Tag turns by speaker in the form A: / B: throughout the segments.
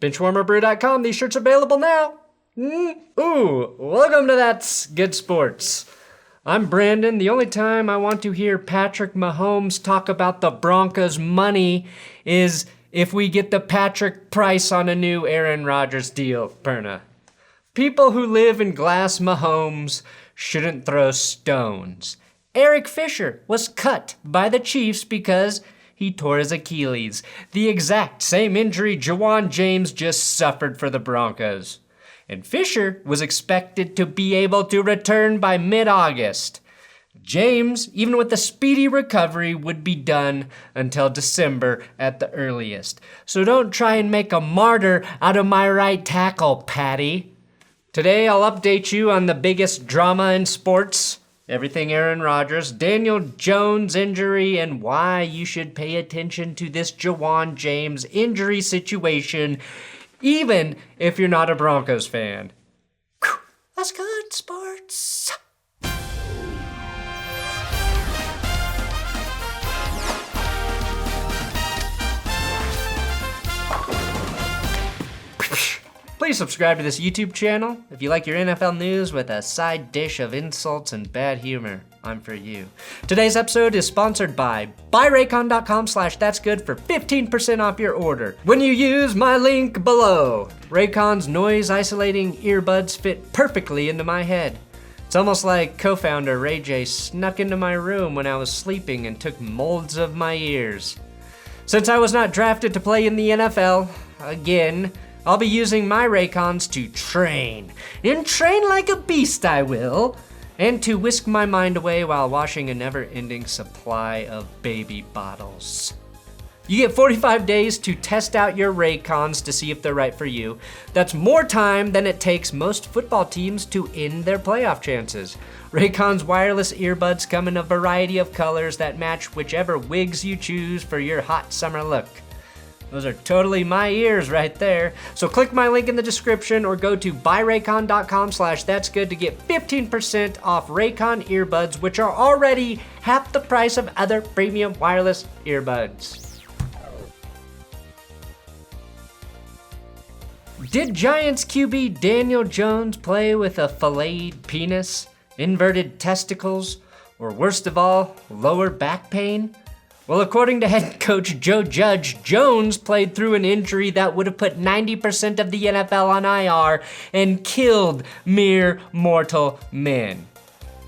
A: BenchwarmerBrew.com, these shirts are available now. Welcome to Thatsgoodsports. I'm Brandon. The only time I want to hear Patrick Mahomes talk about the Broncos' money is if we get the Patrick price on a new Aaron Rodgers deal, Perna. People who live in glass Mahomes shouldn't throw stones. Eric Fisher was cut by the Chiefs because he tore his Achilles, the exact same injury Juwan James just suffered for the Broncos. And Fisher was expected to be able to return by mid-August. James, even with a speedy recovery, would be done until December at the earliest. So don't try and make a martyr out of my right tackle, Patty. Today I'll update you on the biggest drama in sports, everything Aaron Rodgers, Daniel Jones' injury, and why you should pay attention to this Juwan James injury situation, even if you're not a Broncos fan. Whew, that's good, sports. Please subscribe to this YouTube channel if you like your NFL news with a side dish of insults and bad humor. I'm for you. Today's episode is sponsored by buyraycon.com/thatsgood for 15% off your order when you use my link below. Raycon's noise isolating earbuds fit perfectly into my head. It's almost like co-founder Ray J snuck into my room when I was sleeping and took molds of my ears. Since I was not drafted to play in the NFL, again, I'll be using my Raycons to train. And train like a beast I will. And to whisk my mind away while washing a never-ending supply of baby bottles. You get 45 days to test out your Raycons to see if they're right for you. That's more time than it takes most football teams to end their playoff chances. Raycon's wireless earbuds come in a variety of colors that match whichever wigs you choose for your hot summer look. Those are totally my ears right there. So click my link in the description or go to buyraycon.com/thatsgood to get 15% off Raycon earbuds, which are already half the price of other premium wireless earbuds. Did Giants QB Daniel Jones play with a filleted penis, inverted testicles, or worst of all, lower back pain? Well, according to head coach Joe Judge, Jones played through an injury that would have put 90% of the NFL on IR and killed mere mortal men.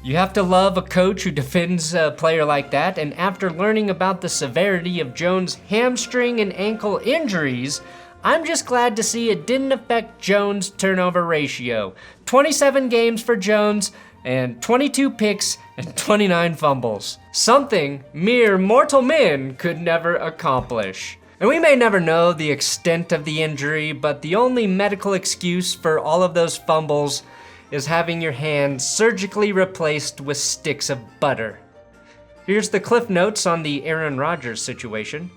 A: You have to love a coach who defends a player like that, and after learning about the severity of Jones' hamstring and ankle injuries, I'm just glad to see it didn't affect Jones' turnover ratio. 27 games for Jones, and 22 picks and 29 fumbles. Something mere mortal men could never accomplish. And we may never know the extent of the injury, but the only medical excuse for all of those fumbles is having your hands surgically replaced with sticks of butter. Here's the cliff notes on the Aaron Rodgers situation.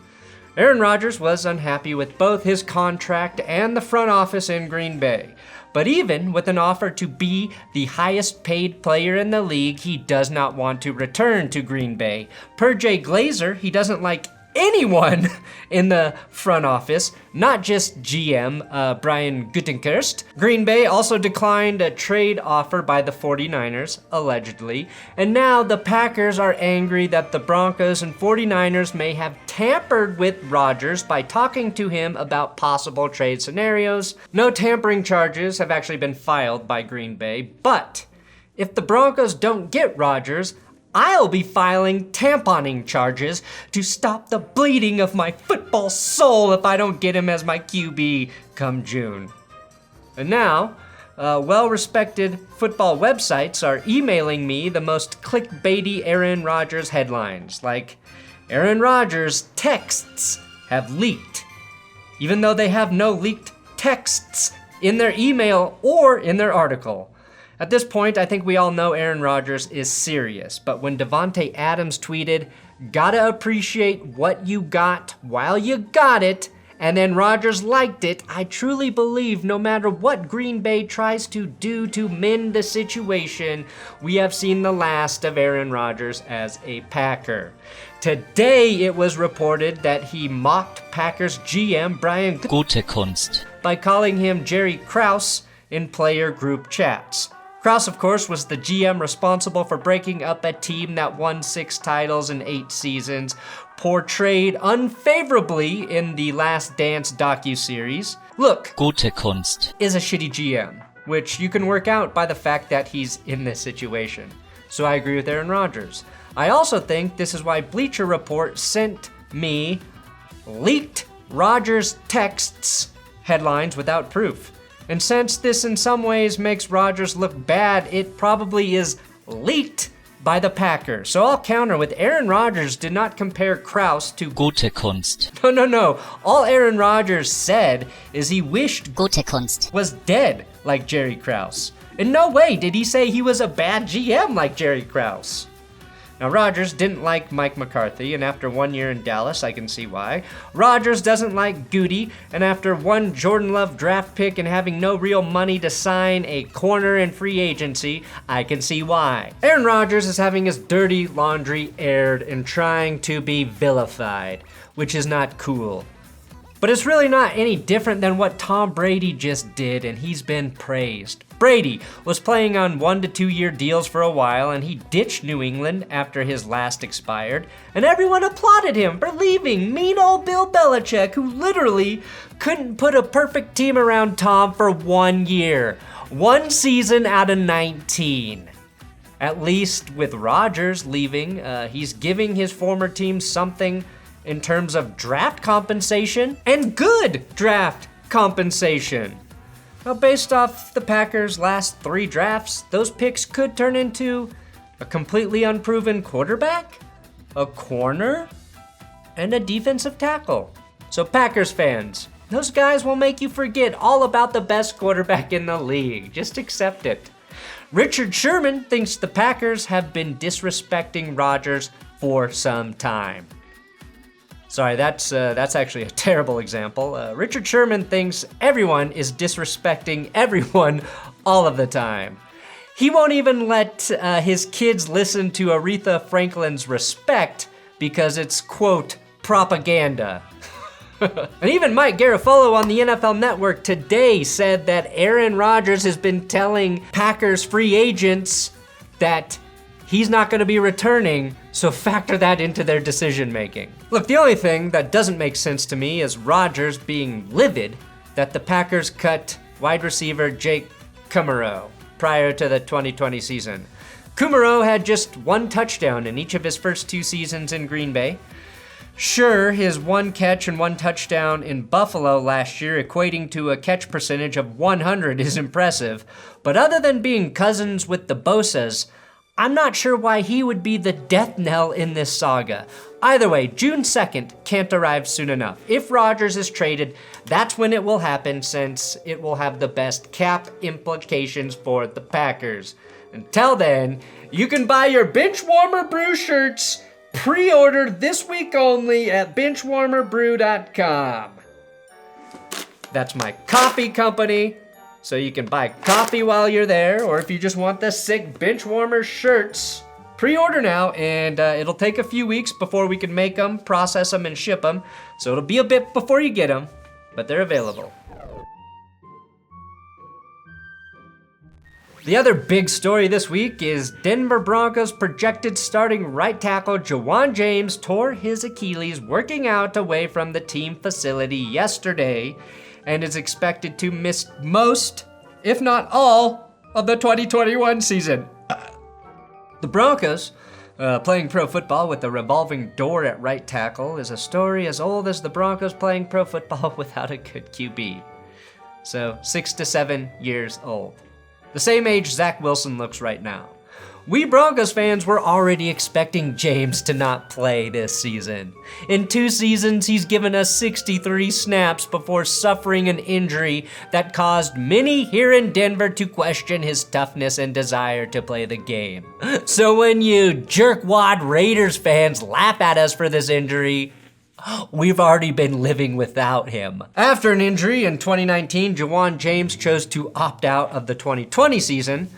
A: Aaron Rodgers was unhappy with both his contract and the front office in Green Bay. But even with an offer to be the highest paid player in the league, he does not want to return to Green Bay. Per Jay Glazer, he doesn't like anyone in the front office, not just GM Brian Gutekunst. Green Bay also declined a trade offer by the 49ers, allegedly. And now the Packers are angry that the Broncos and 49ers may have tampered with Rodgers by talking to him about possible trade scenarios. No tampering charges have actually been filed by Green Bay, but if the Broncos don't get Rodgers, I'll be filing tamponing charges to stop the bleeding of my football soul if I don't get him as my QB come June. And now, well-respected football websites are emailing me the most clickbaity Aaron Rodgers headlines, like Aaron Rodgers texts have leaked, even though they have no leaked texts in their email or in their article. At this point, I think we all know Aaron Rodgers is serious, but when Davante Adams tweeted, "Gotta appreciate what you got while you got it," and then Rodgers liked it, I truly believe no matter what Green Bay tries to do to mend the situation, we have seen the last of Aaron Rodgers as a Packer. Today it was reported that he mocked Packers GM Brian
B: Gutekunst
A: by calling him Jerry Krause in player group chats. Krause, of course, was the GM responsible for breaking up a team that won 6 titles in 8 seasons, portrayed unfavorably in the Last Dance docuseries. Look,
B: Gutekunst
A: is a shitty GM, which you can work out by the fact that he's in this situation. So I agree with Aaron Rodgers. I also think this is why Bleacher Report sent me leaked Rodgers texts headlines without proof. And since this in some ways makes Rodgers look bad, it probably is leaked by the Packers. So I'll counter with Aaron Rodgers did not compare Krause to
B: Gutekunst.
A: No. All Aaron Rodgers said is he wished
C: Gutekunst
A: was dead like Jerry Krause. In no way did he say he was a bad GM like Jerry Krause. Now, Rodgers didn't like Mike McCarthy, and after 1 year in Dallas, I can see why. Rodgers doesn't like Goody, and after one Jordan Love draft pick and having no real money to sign a corner in free agency, I can see why. Aaron Rodgers is having his dirty laundry aired and trying to be vilified, which is not cool. But it's really not any different than what Tom Brady just did, and he's been praised. Brady was playing on 1 to 2 year deals for a while, and he ditched New England after his last expired, and everyone applauded him for leaving mean old Bill Belichick, who literally couldn't put a perfect team around Tom for 1 year. 1 season out of 19. At least with Rodgers leaving, he's giving his former team something in terms of draft compensation, and good draft compensation. Now, based off the Packers' last 3 drafts, those picks could turn into a completely unproven quarterback, a corner, and a defensive tackle. So Packers fans, those guys will make you forget all about the best quarterback in the league. Just accept it. Richard Sherman thinks the Packers have been disrespecting Rodgers for some time. Sorry, that's actually a terrible example. Richard Sherman thinks everyone is disrespecting everyone all of the time. He won't even let his kids listen to Aretha Franklin's Respect because it's, quote, propaganda. And even Mike Garafolo on the NFL Network today said that Aaron Rodgers has been telling Packers free agents that he's not going to be returning, so factor that into their decision making. Look, the only thing that doesn't make sense to me is Rodgers being livid that the Packers cut wide receiver Jake Kumerow prior to the 2020 season. Kumerow had just 1 touchdown in each of his first 2 seasons in Green Bay. Sure, his 1 catch and 1 touchdown in Buffalo last year, equating to a catch percentage of 100, is impressive, but other than being cousins with the Bosas, I'm not sure why he would be the death knell in this saga. Either way, June 2nd can't arrive soon enough. If Rodgers is traded, that's when it will happen, since it will have the best cap implications for the Packers. Until then, you can buy your Benchwarmer Brew shirts pre-ordered this week only at BenchwarmerBrew.com. That's my coffee company. So you can buy coffee while you're there, or if you just want the sick Benchwarmer shirts, pre-order now, and it'll take a few weeks before we can make them, process them, and ship them. So it'll be a bit before you get them, but they're available. The other big story this week is Denver Broncos projected starting right tackle Juwan James tore his Achilles working out away from the team facility yesterday, and is expected to miss most, if not all, of the 2021 season. The Broncos, playing pro football with a revolving door at right tackle, is a story as old as the Broncos playing pro football without a good QB. So 6 to 7 years old. The same age Zach Wilson looks right now. We Broncos fans were already expecting James to not play this season. In 2 seasons, he's given us 63 snaps before suffering an injury that caused many here in Denver to question his toughness and desire to play the game. So when you jerkwad Raiders fans laugh at us for this injury, we've already been living without him. After an injury in 2019, Juwan James chose to opt out of the 2020 season.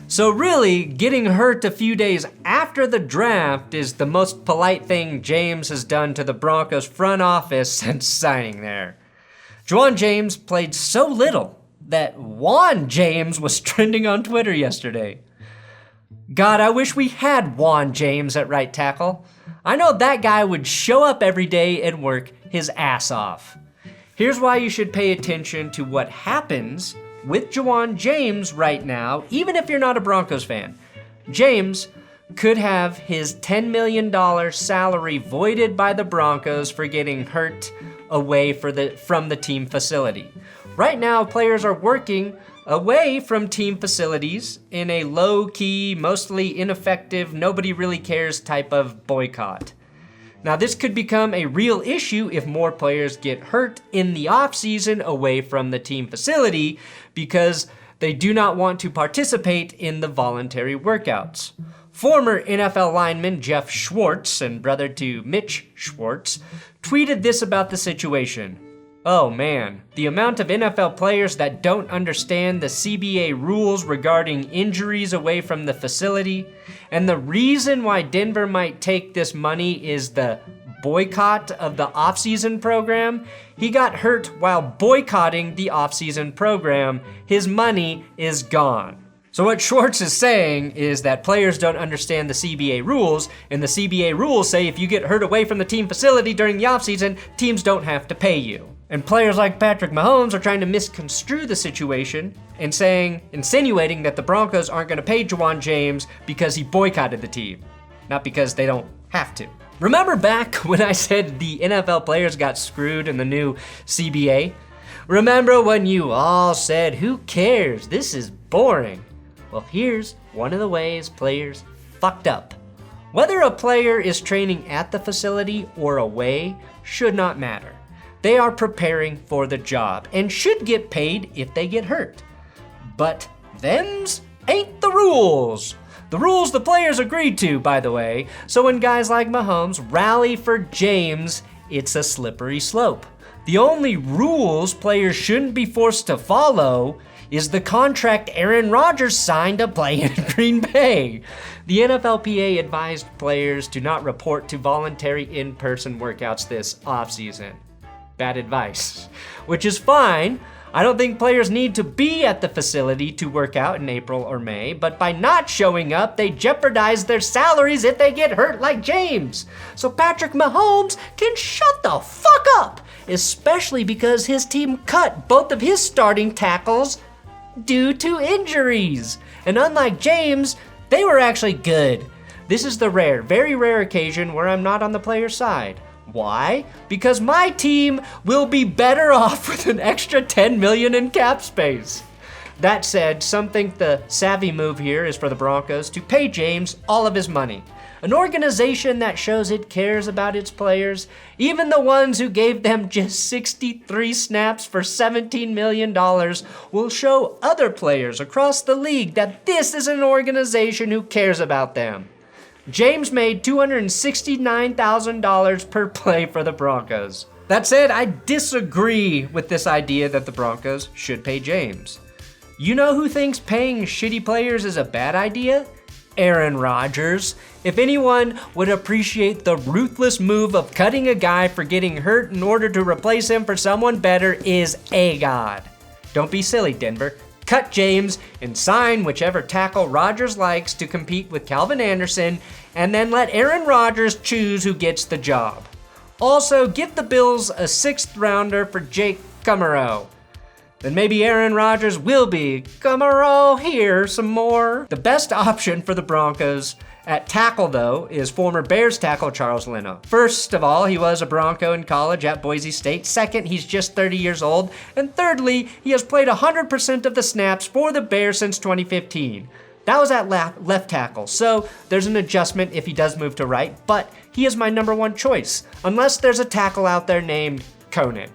A: So really, getting hurt a few days after the draft is the most polite thing James has done to the Broncos front office since signing there. Juwan James played so little that Wuan James was trending on Twitter yesterday. God, I wish we had Juwan James at right tackle. I know that guy would show up every day and work his ass off. Here's why you should pay attention to what happens with Juwan James right now, even if you're not a Broncos fan. James could have his $10 million salary voided by the Broncos for getting hurt away from the team facility. Right now, players are working away from team facilities in a low-key, mostly ineffective, nobody really cares type of boycott. Now, this could become a real issue if more players get hurt in the offseason away from the team facility because they do not want to participate in the voluntary workouts. Former NFL lineman Jeff Schwartz, and brother to Mitch Schwartz, tweeted this about the situation. Oh man, the amount of NFL players that don't understand the CBA rules regarding injuries away from the facility, and the reason why Denver might take this money is the boycott of the offseason program. He got hurt while boycotting the offseason program. His money is gone. So what Schwartz is saying is that players don't understand the CBA rules, and the CBA rules say if you get hurt away from the team facility during the offseason, teams don't have to pay you. And players like Patrick Mahomes are trying to misconstrue the situation and insinuating that the Broncos aren't going to pay Juwan James because he boycotted the team, not because they don't have to. Remember back when I said the NFL players got screwed in the new CBA? Remember when you all said, who cares? This is boring. Well, here's one of the ways players fucked up. Whether a player is training at the facility or away should not matter. They are preparing for the job and should get paid if they get hurt. But them's ain't the rules. The rules the players agreed to, by the way. So when guys like Mahomes rally for James, it's a slippery slope. The only rules players shouldn't be forced to follow is the contract Aaron Rodgers signed to play in Green Bay. The NFLPA advised players to not report to voluntary in-person workouts this offseason. Bad advice, which is fine. I don't think players need to be at the facility to work out in April or May, but by not showing up, they jeopardize their salaries if they get hurt like James. So Patrick Mahomes can shut the fuck up, especially because his team cut both of his starting tackles due to injuries. And unlike James, they were actually good. This is the very rare occasion where I'm not on the player's side. Why? Because my team will be better off with an extra $10 million in cap space. That said, some think the savvy move here is for the Broncos to pay James all of his money. An organization that shows it cares about its players, even the ones who gave them just 63 snaps for $17 million, will show other players across the league that this is an organization who cares about them. James made $269,000 per play for the Broncos. That said, I disagree with this idea that the Broncos should pay James. You know who thinks paying shitty players is a bad idea? Aaron Rodgers. If anyone would appreciate the ruthless move of cutting a guy for getting hurt in order to replace him for someone better is a god. Don't be silly, Denver. Cut James and sign whichever tackle Rodgers likes to compete with Calvin Anderson, and then let Aaron Rodgers choose who gets the job. Also, give the Bills a 6th rounder for Jake Kummerow. Then maybe Aaron Rodgers will be Kummerow here some more. The best option for the Broncos at tackle, though, is former Bears tackle Charles Leno. First of all, he was a Bronco in college at Boise State. Second, he's just 30 years old. And thirdly, he has played 100% of the snaps for the Bears since 2015. That was at left tackle, so there's an adjustment if he does move to right, but he is my number one choice, unless there's a tackle out there named Conan.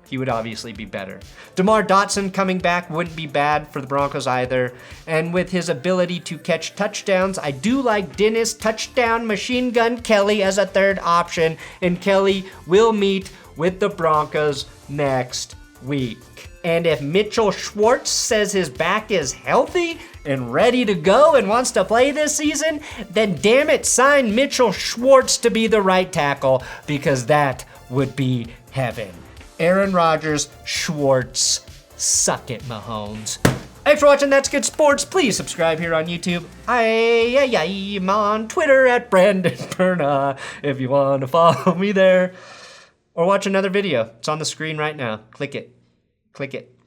A: He would obviously be better. DeMar Dotson coming back wouldn't be bad for the Broncos either. And with his ability to catch touchdowns, I do like Dennis Touchdown Machine Gun Kelly as a third option. And Kelly will meet with the Broncos next week. And if Mitchell Schwartz says his back is healthy and ready to go and wants to play this season, then damn it, sign Mitchell Schwartz to be the right tackle, because that would be heaven. Aaron Rodgers, Schwartz. Suck it, Mahomes. Thanks for watching That's Good Sports. Please subscribe here on YouTube. I'm on Twitter at Brandon Perna if you want to follow me there. Or watch another video. It's on the screen right now. Click it. Click it.